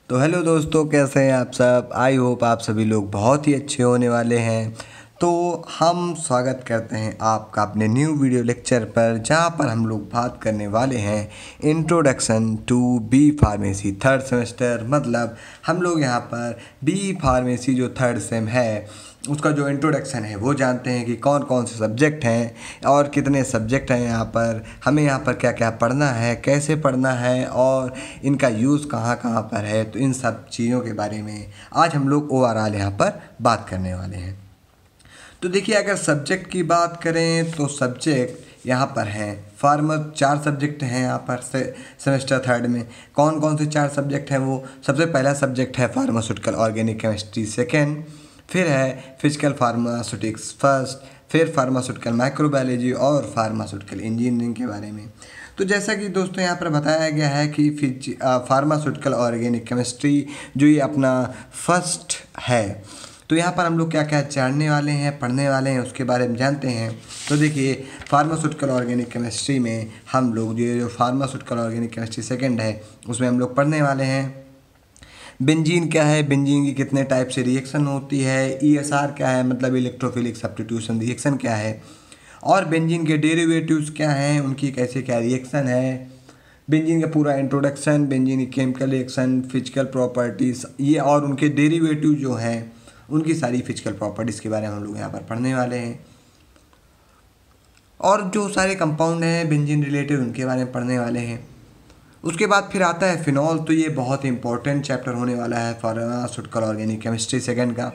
तो हेलो दोस्तों, कैसे हैं आप सब। आई होप आप सभी लोग बहुत ही अच्छे होने वाले हैं। तो हम स्वागत करते हैं आपका अपने न्यू वीडियो लेक्चर पर, जहां पर हम लोग बात करने वाले हैं introduction to B pharmacy third semester. मतलब हम लोग यहां पर बी फार्मेसी जो थर्ड सेम है उसका जो इंट्रोडक्शन है वो जानते हैं कि कौन कौन से सब्जेक्ट हैं और कितने सब्जेक्ट हैं यहाँ पर, हमें यहाँ पर क्या क्या पढ़ना है, कैसे पढ़ना है और इनका यूज़ कहाँ कहाँ पर है। तो इन सब चीज़ों के बारे में आज हम लोग ओवरऑल यहाँ पर बात करने वाले हैं। तो देखिए, अगर सब्जेक्ट की बात करें तो सब्जेक्ट यहाँ पर हैं चार सब्जेक्ट हैं यहाँ पर सेमेस्टर थर्ड में। कौन कौन से चार सब्जेक्ट हैं वो, सबसे पहला सब्जेक्ट है फार्मास्यूटिकल ऑर्गेनिक केमिस्ट्री सेकेंड, फिर है फिजिकल फार्मास्यूटिक्स फर्स्ट, फिर फार्मास्यूटिकल माइक्रोबायोलॉजी और फार्मास्यूटिकल इंजीनियरिंग के बारे में। तो जैसा कि दोस्तों यहाँ पर बताया गया है कि फार्मास्यूटिकल ऑर्गेनिक केमिस्ट्री जो ये अपना फर्स्ट है, तो यहाँ पर हम लोग क्या क्या जानने वाले हैं, पढ़ने वाले हैं, उसके बारे में जानते हैं। तो देखिए, फार्मास्यूटिकल ऑर्गेनिक केमिस्ट्री में हम लोग जो फार्मास्यूटिकल ऑर्गेनिक केमिस्ट्री सेकेंड है उसमें हम लोग पढ़ने वाले हैं बेंजीन क्या है, बेंजीन की कितने टाइप से रिएक्शन होती है, ईएसआर क्या है मतलब इलेक्ट्रोफिलिक सब्स्टिट्यूशन रिएक्शन क्या है, और बेंजीन के डेरिवेटिव्स क्या हैं, उनकी कैसे क्या रिएक्शन है, बेंजीन का पूरा इंट्रोडक्शन, बेंजीन की केमिकल रिएक्शन, फिजिकल प्रॉपर्टीज़ ये और उनके डेरिवेटिव जो हैं उनकी सारी फिजिकल प्रॉपर्टीज़ के बारे में हम लोग यहाँ पर पढ़ने वाले हैं। और जो सारे कंपाउंड हैं बेंजीन रिलेटेड उनके बारे में पढ़ने वाले हैं। उसके बाद फिर आता है फिनॉल। तो ये बहुत ही इंपॉर्टेंट चैप्टर होने वाला है फार्मास्यूटिकल ऑर्गेनिक केमिस्ट्री सेकेंड का।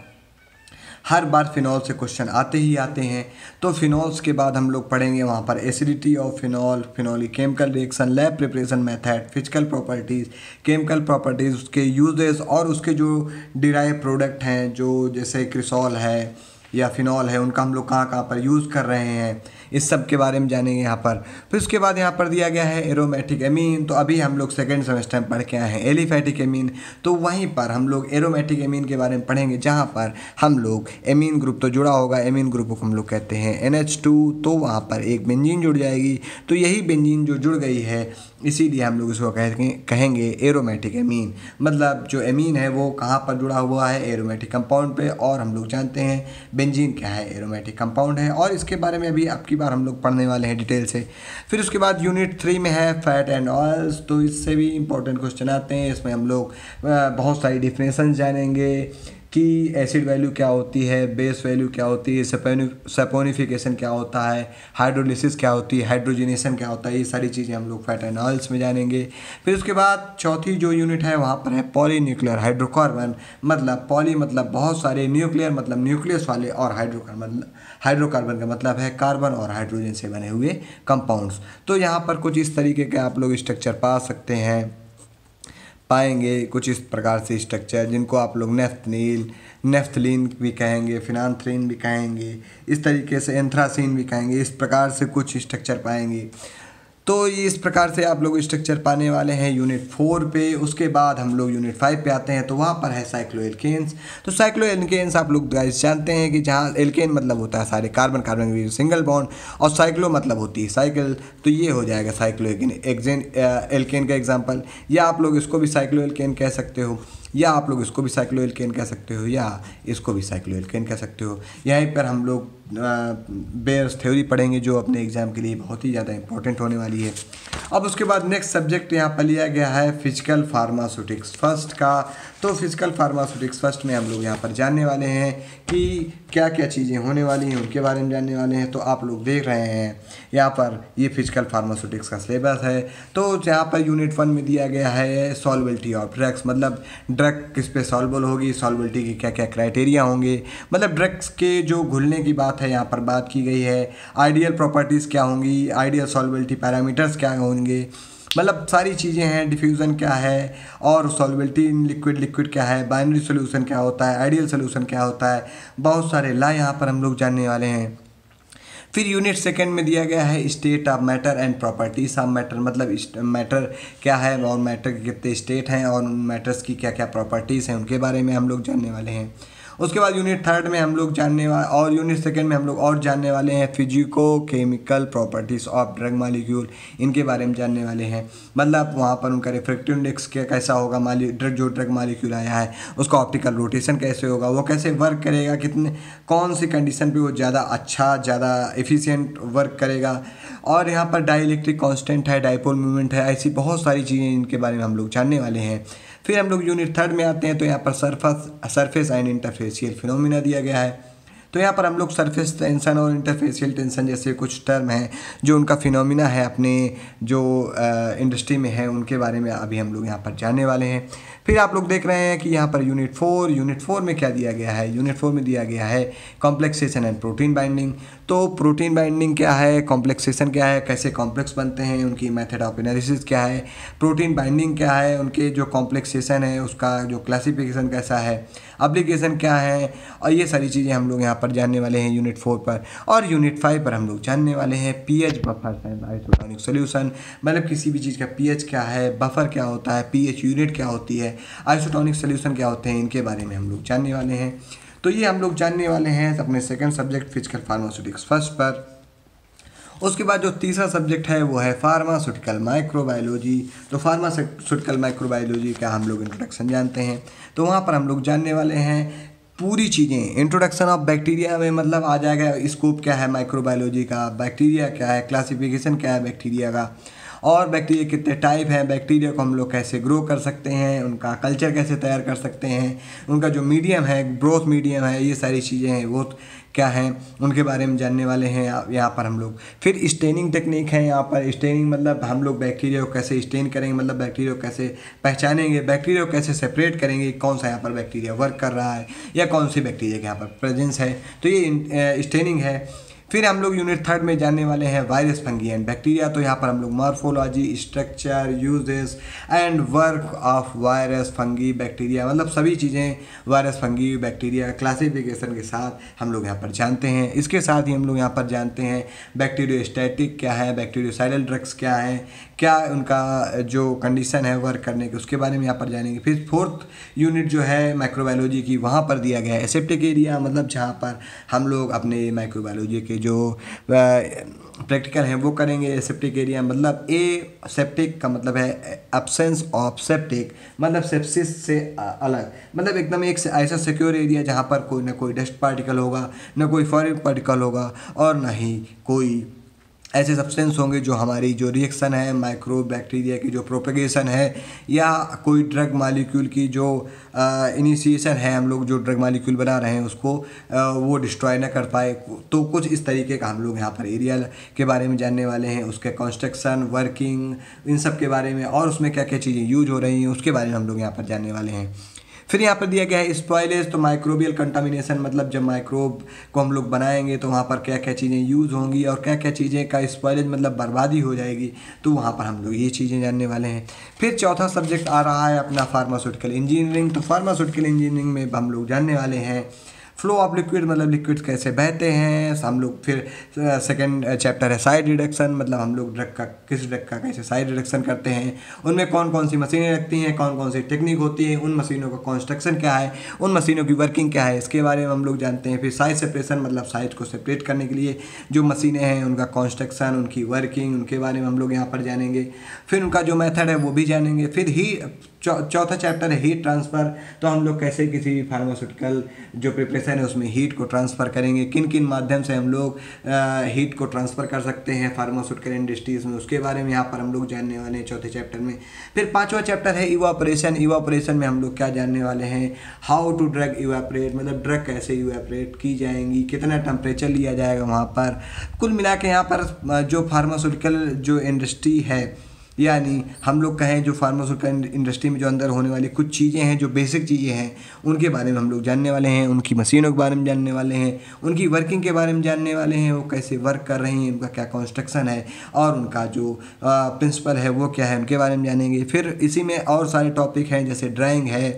हर बार फिनॉल से क्वेश्चन आते ही आते हैं। तो फिनॉल्स के बाद हम लोग पढ़ेंगे वहाँ पर एसिडिटी ऑफ फिनॉल, फिनॉल की chemical reaction, lab preparation method, physical properties, chemical properties, उसके यूजेस और उसके जो डिराइव प्रोडक्ट हैं जो जैसे क्रिसॉल है या फिनॉल है उनका हम लोग कहाँ कहाँ पर यूज़ कर रहे हैं, इस सब के बारे में जानेंगे यहाँ पर। फिर उसके बाद यहाँ पर दिया गया है एरोमेटिक एमीन। तो अभी हम लोग सेकेंड सेमेस्टर में पढ़ के आए हैं एलिफैटिक एमीन, तो वहीं पर हम लोग एरोमेटिक एमीन के बारे में पढ़ेंगे, जहाँ पर हम लोग एमीन ग्रुप तो जुड़ा होगा, एमीन ग्रुप को हम लोग कहते हैं NH2, तो वहाँ पर एक बेंजीन जुड़ जाएगी। तो यही बेंजीन जो जुड़ गई है इसीलिए हम लोग इसको कहेंगे एरोमेटिक एमीन। मतलब जो एमीन है वो कहाँ पर जुड़ा हुआ है, एरोमेटिक कंपाउंड पे, और हम लोग जानते हैं बेंजीन क्या है, एरोमेटिक कंपाउंड है। और इसके बारे में अभी आपकी बार हम लोग पढ़ने वाले हैं डिटेल से। फिर उसके बाद यूनिट 3 में है फैट एंड ऑयल्स। तो इससे भी इंपॉर्टेंट क्वेश्चन आते हैं। इसमें हम लोग बहुत सारी डिफिनेशन जानेंगे कि एसिड वैल्यू क्या होती है, बेस वैल्यू क्या होती है, सपोनिफिकेशन क्या होता है, हाइड्रोलिसिस क्या होती है, हाइड्रोजनेशन क्या होता है, ये सारी चीज़ें हम लोग फैट एंड ऑयल्स में जानेंगे। फिर उसके बाद चौथी जो यूनिट है वहाँ पर है पॉलीन्यूक्लियर हाइड्रोकार्बन। मतलब पॉली मतलब बहुत सारे, न्यूक्लियर मतलब न्यूक्लियस वाले, और हाइड्रोकार्बन का मतलब है कार्बन और हाइड्रोजन से बने हुए कंपाउंड्स। तो यहाँ पर कुछ इस तरीके के आप लोग स्ट्रक्चर पाएंगे कुछ इस प्रकार से स्ट्रक्चर, जिनको आप लोग नेफ्थलीन भी कहेंगे, फिनांथ्रीन भी कहेंगे, इस तरीके से एंथ्रासीन भी कहेंगे। इस प्रकार से कुछ स्ट्रक्चर पाएंगे। तो ये इस प्रकार से आप लोग स्ट्रक्चर पाने वाले हैं यूनिट 4 पे। उसके बाद हम लोग यूनिट 5 पे आते हैं, तो वहाँ पर है साइक्लोएल्केन्स। तो साइक्लोएल्केन्स आप लोग गाइस जानते हैं कि जहाँ एल्केन मतलब होता है सारे कार्बन कार्बन के सिंगल बॉन्ड, और साइक्लो मतलब होती है साइकिल। तो ये हो जाएगा साइक्लोएल्केन एल्केन का एग्जाम्पल। या आप लोग इसको भी साइक्लोएल्केन कह सकते हो, या आप लोग इसको भी साइक्लोएल्केन कह सकते हो, या इसको भी साइक्लोएल्केन कह सकते हो। यहीं पर हम लोग बेयर्स थ्योरी पढ़ेंगे जो अपने एग्जाम के लिए बहुत ही ज़्यादा इंपॉर्टेंट होने वाली है। अब उसके बाद नेक्स्ट सब्जेक्ट यहाँ पर लिया गया है फिजिकल फार्मास्यूटिक्स फर्स्ट का। तो फिजिकल फार्मास्यूटिक्स फर्स्ट में हम लोग यहाँ पर जानने वाले हैं कि क्या क्या चीज़ें होने वाली हैं, उनके बारे में जानने वाले हैं। तो आप लोग देख रहे हैं यहाँ पर ये फिजिकल फार्मास्यूटिक्स का सिलेबस है। तो यहाँ पर यूनिट 1 में दिया गया है सॉल्बिलिटी ऑफ ड्रग्स। मतलब ड्रग किस पे सॉल्बल होगी, सॉल्बिलिटी की क्या क्या क्राइटेरिया होंगे, मतलब ड्रग्स के जो घुलने की बात है यहाँ पर बात की गई है। आइडियल प्रॉपर्टीज़ क्या होंगी, आइडियल सॉल्बिलिटी पैरामीटर्स क्या होंगे, मतलब सारी चीज़ें हैं। डिफ्यूज़न क्या है, और सॉल्बिलिटी इन लिक्विड क्या है, बाइनरी सोल्यूशन क्या होता है, आइडियल सोल्यूशन क्या होता है, बहुत सारे ला यहाँ पर हम लोग जानने वाले हैं। फिर यूनिट सेकंड में दिया गया है state of matter and properties of matter. मतलब मैटर क्या है और मैटर के कितने स्टेट हैं और उन मैटर्स की क्या क्या प्रॉपर्टीज़ हैं उनके बारे में हम लोग जानने वाले हैं। उसके बाद यूनिट थर्ड में हम लोग और यूनिट सेकेंड में हम लोग और जानने वाले हैं physico chemical properties of drug molecule, इनके बारे में जानने वाले हैं। मतलब वहाँ पर उनका रिफ्रैक्टिव इंडेक्स कैसा होगा, जो ड्रग मॉलिक्यूल आया है उसका ऑप्टिकल रोटेशन कैसे होगा, वो कैसे वर्क करेगा, कौन सी कंडीशन पे वो ज़्यादा एफिशिएंट वर्क करेगा। और यहाँ पर डाइलेक्ट्रिक कांस्टेंट है, डाइपोल मूवमेंट है, ऐसी बहुत सारी चीज़ें इनके बारे में हम लोग जानने वाले हैं। फिर हम लोग यूनिट थर्ड में आते हैं तो यहाँ पर सरफेस एंड इंटरफेशियल फिनोमिना दिया गया है। तो यहाँ पर हम लोग सरफेस टेंशन और इंटरफेशियल टेंशन जैसे कुछ टर्म हैं जो उनका फिनोमिना है अपने जो इंडस्ट्री में है, उनके बारे में अभी हम लोग यहाँ पर जानने वाले हैं। फिर आप लोग देख रहे हैं कि यहाँ पर यूनिट फोर में क्या दिया गया है। यूनिट 4 में दिया गया है कॉम्प्लेक्सेशन एंड प्रोटीन बाइंडिंग। तो प्रोटीन बाइंडिंग क्या है, कॉम्प्लेक्सेशन क्या है, कैसे कॉम्प्लेक्स बनते हैं, उनकी मेथड ऑफ एनालिसिस क्या है, प्रोटीन बाइंडिंग क्या है, उनके जो कॉम्प्लेक्सेशन है उसका जो क्लासिफिकेशन कैसा है, एप्लीकेशन क्या है, और ये सारी चीज़ें हम लोग यहाँ पर जानने वाले हैं यूनिट 4 पर। और यूनिट 5 पर हम लोग जानने वाले हैं pH buffer and isotonic solution. मतलब किसी भी चीज़ का पीएच क्या है, बफर क्या होता है, पीएच यूनिट क्या होती है, आइसोटोनिक सॉल्यूशन क्या होते हैं, इनके बारे में हम लोग जानने वाले हैं। तो ये हम लोग जानने वाले हैं अपने second subject physical pharmaceutics first पर। उसके बाद जो तीसरा सब्जेक्ट है वो है फार्मास्यूटिकल माइक्रोबायोलॉजी। तो फार्मास्यूटिकल माइक्रोबायोलॉजी का हम लोग इंट्रोडक्शन जानते हैं। तो वहाँ पर हम लोग जानने वाले हैं पूरी चीज़ें। इंट्रोडक्शन ऑफ बैक्टीरिया में मतलब आ जाएगा स्कोप क्या है माइक्रोबायोलॉजी का, बैक्टीरिया क्या है, क्लासिफिकेशन क्या है बैक्टीरिया का, और बैक्टीरिया कितने टाइप हैं, बैक्टीरिया को हम लोग कैसे ग्रो कर सकते हैं, उनका कल्चर कैसे तैयार कर सकते हैं, उनका जो मीडियम है, ग्रोथ मीडियम है, ये सारी चीज़ें हैं वो क्या हैं, उनके बारे में जानने वाले हैं यहाँ पर हम लोग। फिर स्टेनिंग टेक्निक है यहाँ पर। स्टेनिंग मतलब हम लोग बैक्टीरिया को कैसे स्टेन करेंगे, मतलब बैक्टीरिया को कैसे पहचानेंगे, बैक्टीरिया को कैसे सेपरेट करेंगे, कौन सा यहाँ पर बैक्टीरिया वर्क कर रहा है या कौन सी बैक्टीरिया के यहाँ पर प्रेजेंस है। तो ये स्टेनिंग है। फिर हम लोग यूनिट थर्ड में जानने वाले हैं वायरस, फंगी एंड बैक्टीरिया। तो यहाँ पर हम लोग morphology, structure, uses and work of virus, fungi, bacteria, मतलब सभी चीज़ें वायरस, फंगी, बैक्टीरिया क्लासिफिकेशन के साथ हम लोग यहाँ पर जानते हैं। इसके साथ ही हम लोग यहाँ पर जानते हैं बैक्टीरियोस्टैटिक क्या है, बैक्टीरियोसाइडल ड्रग्स क्या है, क्या उनका जो कंडीशन है वर्क करने के, उसके बारे में यहाँ पर जानेंगे। फिर फोर्थ यूनिट जो है माइक्रोबायोलॉजी की, वहाँ पर दिया गया है एसेप्टिक एरिया, मतलब जहाँ पर हम लोग अपने माइक्रोबायोलॉजी के जो प्रैक्टिकल हैं वो करेंगे। एसेप्टिक एरिया मतलब सेप्टिक का मतलब है एब्सेंस ऑफ सेप्टिक, मतलब सेप्सिस से अलग, मतलब एकदम एक ऐसा सिक्योर एरिया जहाँ पर कोई ना कोई डस्ट पार्टिकल होगा, ना कोई फॉरेन पार्टिकल होगा, और ना ही कोई ऐसे सब्सटेंस होंगे जो हमारी जो रिएक्शन है माइक्रो बैक्टीरिया की जो प्रोपेगेशन है, या कोई ड्रग मॉलिक्यूल की जो इनिशिएशन है, हम लोग जो ड्रग मॉलिक्यूल बना रहे हैं उसको वो डिस्ट्रॉय ना कर पाए। तो कुछ इस तरीके का हम लोग यहाँ पर एरिया के बारे में जानने वाले हैं, उसके कंस्ट्रक्शन, वर्किंग, इन सब के बारे में, और उसमें क्या क्या चीज़ें यूज हो रही हैं उसके बारे में हम लोग यहाँ पर जानने वाले हैं। फिर यहाँ पर दिया गया है स्पॉइलेज। तो माइक्रोबियल कंटामिनेशन मतलब जब माइक्रोब को हम लोग बनाएंगे तो वहाँ पर क्या क्या चीज़ें यूज़ होंगी और क्या क्या चीज़ें का स्पॉइलेज मतलब बर्बादी हो जाएगी, तो वहाँ पर हम लोग ये चीज़ें जानने वाले हैं। फिर चौथा सब्जेक्ट आ रहा है अपना फार्मास्यूटिकल इंजीनियरिंग। तो फार्मास्यूटिकल इंजीनियरिंग में हम लोग जानने वाले हैं फ्लो ऑफ लिक्विड, मतलब लिक्विड्स कैसे बहते हैं। हम लोग फिर सेकंड चैप्टर है साइड रिडक्शन, मतलब हम लोग किस ड्रग का कैसे साइड रिडक्शन करते हैं, उनमें कौन कौन सी मशीनें लगती हैं, कौन कौन सी टेक्निक होती है, उन मशीनों का कंस्ट्रक्शन क्या है, उन मशीनों की वर्किंग क्या है, इसके बारे में हम लोग जानते हैं। फिर साइज सेपरेशन मतलब साइज को सेपरेट करने के लिए जो मशीनें हैं उनका कंस्ट्रक्शन, उनकी वर्किंग, उनके बारे में हम लोग यहाँ पर जानेंगे। फिर उनका जो मेथड है वो भी जानेंगे। फिर चौथा चैप्टर है हीट ट्रांसफ़र। तो हम लोग कैसे किसी फार्मास्यूटिकल जो प्रिपरेशन है उसमें हीट को ट्रांसफ़र करेंगे, किन किन माध्यम से हम लोग हीट को ट्रांसफ़र कर सकते हैं फार्मास्यूटिकल इंडस्ट्रीज़ में, उसके बारे में यहाँ पर हम लोग जानने वाले हैं चौथे चैप्टर में। फिर पांचवा चैप्टर है इवापोरेशन। इवापोरेशन में हम लोग क्या जानने वाले हैं, हाउ टू ड्रग इवापोरेट, मतलब ड्रग कैसे इवापोरेट की जाएंगी, कितना टेम्परेचर लिया जाएगा वहाँ पर। कुल मिला के यहाँ पर जो फार्मास्यूटिकल जो इंडस्ट्री है, यानी हम लोग कहें जो फार्मास्यूटिकल इंडस्ट्री में जो अंदर होने वाली कुछ चीज़ें हैं, जो बेसिक चीज़ें हैं, उनके बारे में हम लोग जानने वाले हैं। उनकी मशीनों के बारे में जानने वाले हैं, उनकी वर्किंग के बारे में जानने वाले हैं, वो कैसे वर्क कर रही हैं, उनका क्या कंस्ट्रक्शन है, और उनका जो प्रिंसिपल है वो क्या है, उनके बारे में जानेंगे। फिर इसी में और सारे टॉपिक हैं जैसे ड्राइंग है,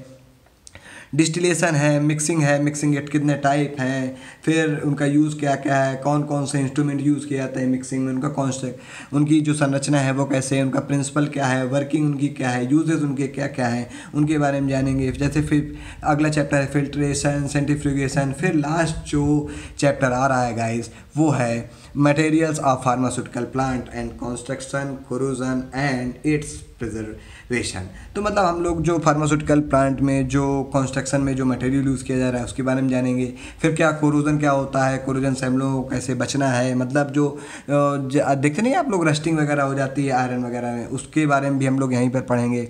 डिस्टिलेशन है, मिक्सिंग एट कितने टाइप हैं, फिर उनका यूज़ क्या क्या है, कौन कौन से इंस्ट्रूमेंट यूज़ किया जाता है मिक्सिंग में, उनका कॉन्सेप्ट, उनकी जो संरचना है वो कैसे है, उनका प्रिंसिपल क्या है, वर्किंग उनकी क्या है, यूजेस उनके क्या क्या हैं, उनके बारे में जानेंगे। जैसे फिर अगला चैप्टर है फिल्ट्रेशन, सेंट्रीफ्यूगेशन। फिर लास्ट जो चैप्टर आ रहा है गाइस वो है materials of pharmaceutical plant and construction, corrosion and it's preservation. तो मतलब हम लोग जो फार्मास्यूटिकल प्लांट में जो कंस्ट्रक्शन में जो मटेरियल यूज़ किया जा रहा है उसके बारे में जानेंगे। फिर क्या कोरोजन क्या होता है, कोरोजन से हम लोगों को कैसे बचना है, मतलब जो देखते नहीं आप लोग रस्टिंग वगैरह हो जाती है आयरन वगैरह में, उसके बारे में भी हम लोग यहीं पर पढ़ेंगे।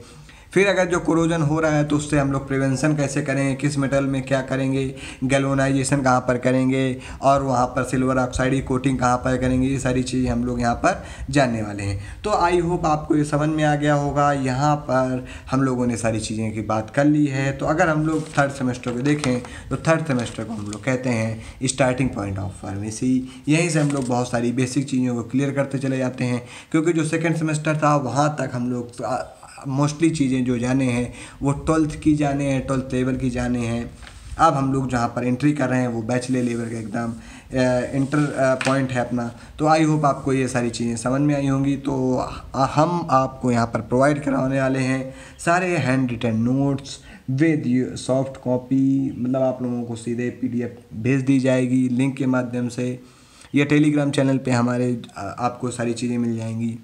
फिर अगर जो कोरोजन हो रहा है तो उससे हम लोग प्रिवेंशन कैसे करेंगे, किस मेटल में क्या करेंगे, गैल्वेनाइजेशन कहाँ पर करेंगे, और वहाँ पर सिल्वर ऑक्साइड की कोटिंग कहाँ पर करेंगे, ये सारी चीज़ें हम लोग यहाँ पर जानने वाले हैं। तो आई होप आपको ये समझ में आ गया होगा। यहाँ पर हम लोगों ने सारी चीज़ें की बात कर ली है। तो अगर हम लोग थर्ड सेमेस्टर को देखें तो थर्ड सेमेस्टर को हम लोग कहते हैं स्टार्टिंग पॉइंट ऑफ फार्मेसी। यहीं से हम लोग बहुत सारी बेसिक चीज़ों को क्लियर करते चले जाते हैं, क्योंकि जो सेकेंड सेमेस्टर था वहाँ तक हम लोग मोस्टली चीज़ें जो जाने हैं वो 12th की जाने हैं, 12th लेवल की जाने हैं। अब हम लोग जहाँ पर एंट्री कर रहे हैं वो बैचलर लेवल का एकदम इंटर पॉइंट है अपना। तो आई होप आपको ये सारी चीज़ें समझ में आई होंगी। तो हम आपको यहाँ पर प्रोवाइड कराने वाले हैं सारे hand written notes with soft copy, मतलब आप लोगों को सीधे PDF भेज दी जाएगी लिंक के माध्यम से, या टेलीग्राम चैनल पे हमारे आपको सारी चीज़ें मिल जाएंगी।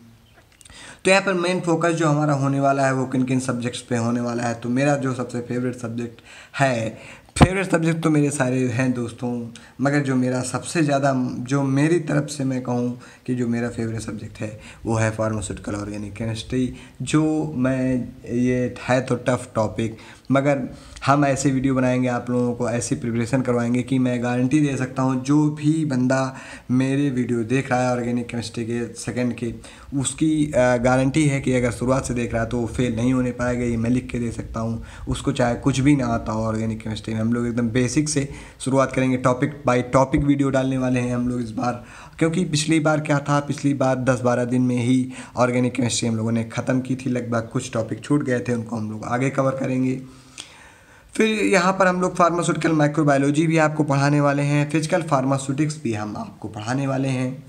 तो यहाँ पर मेन फोकस जो हमारा होने वाला है वो किन किन सब्जेक्ट्स पे होने वाला है। तो मेरा जो सबसे फेवरेट सब्जेक्ट है, फेवरेट सब्जेक्ट तो मेरे सारे हैं दोस्तों, मगर जो मेरा सबसे ज़्यादा, जो मेरी तरफ से मैं कहूँ कि जो मेरा फेवरेट सब्जेक्ट है वो है फार्मास्यूटिकल ऑर्गेनिक केमिस्ट्री। जो मैं, ये है तो टफ टॉपिक, मगर हम ऐसे वीडियो बनाएंगे, आप लोगों को ऐसी प्रिपरेशन करवाएंगे कि मैं गारंटी दे सकता हूँ जो भी बंदा मेरे वीडियो देख रहा है ऑर्गेनिक केमिस्ट्री के सेकंड के, उसकी गारंटी है कि अगर शुरुआत से देख रहा है तो वो फेल नहीं होने पाएगा। ये मैं लिख के दे सकता हूँ। उसको चाहे कुछ भी ना आता हो ऑर्गेनिक केमिस्ट्री में, हम लोग एकदम बेसिक से शुरुआत करेंगे। टॉपिक बाय टॉपिक वीडियो डालने वाले हैं हम लोग इस बार, क्योंकि पिछली बार क्या था, पिछली बार 10-12 दिन में ही ऑर्गेनिक केमिस्ट्री हम लोगों ने ख़त्म की थी लगभग। कुछ टॉपिक छूट गए थे, उनको हम लोग आगे कवर करेंगे। फिर यहाँ पर हम लोग फार्मास्यूटिकल माइक्रोबायोलॉजी भी आपको पढ़ाने वाले हैं, फिजिकल फार्मास्यूटिक्स भी हम आपको पढ़ाने वाले हैं।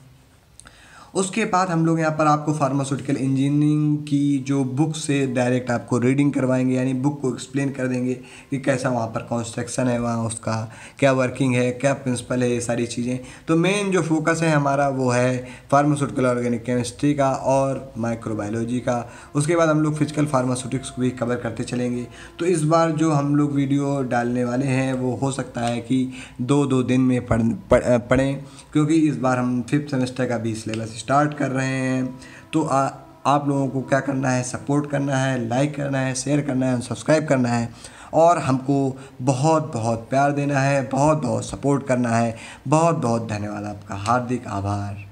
उसके बाद हम लोग यहाँ पर आपको फार्मास्यूटिकल इंजीनियरिंग की जो बुक से डायरेक्ट आपको रीडिंग करवाएंगे, यानी बुक को एक्सप्लेन कर देंगे कि कैसा वहाँ पर कंस्ट्रक्शन है, वहाँ उसका क्या वर्किंग है, क्या प्रिंसिपल है, ये सारी चीज़ें। तो मेन जो फोकस है हमारा वो है फार्मास्यूटिकल ऑर्गेनिक केमिस्ट्री का और माइक्रोबायोलॉजी का। उसके बाद हम लोग फिजिकल फार्मास्यूटिक्स को भी कवर करते चलेंगे। तो इस बार जो हम लोग वीडियो डालने वाले हैं वो हो सकता है कि 2-2 दिन में पढ़ें, क्योंकि इस बार हम 5th सेमेस्टर का भी सिलेबस स्टार्ट कर रहे हैं। तो आप लोगों को क्या करना है, सपोर्ट करना है, लाइक करना है, शेयर करना है, सब्सक्राइब करना है, और हमको बहुत बहुत प्यार देना है, बहुत बहुत सपोर्ट करना है। बहुत बहुत धन्यवाद, आपका हार्दिक आभार।